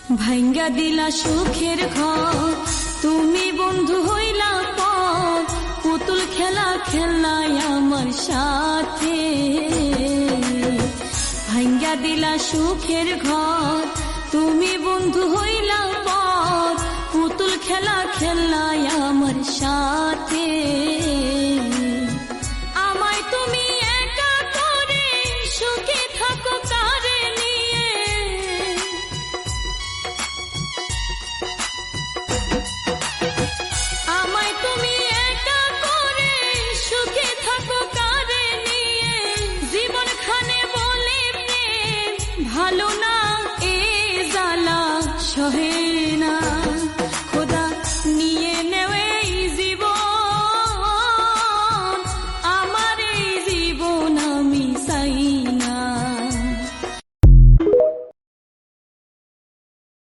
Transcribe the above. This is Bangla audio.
ভাঙ্গা দিলা সুখের ঘর, তুমি বন্ধু হইলা পর, পুতুল খেলা খেললাই আমার সাথে। ভাঙ্গা দিলা সুখের ঘর, তুমি বন্ধু হইলা পর, পুতুল খেলা খেললাই আমার সাথে। আমায় তুমি একা করে সুখে থাকো কারে নিয়ে, আমায় তুমি একা করে সুখে থাকো কারে নিয়ে। জীবন খানে বলে প্রেম ভালো না, এ জ্বালা সহে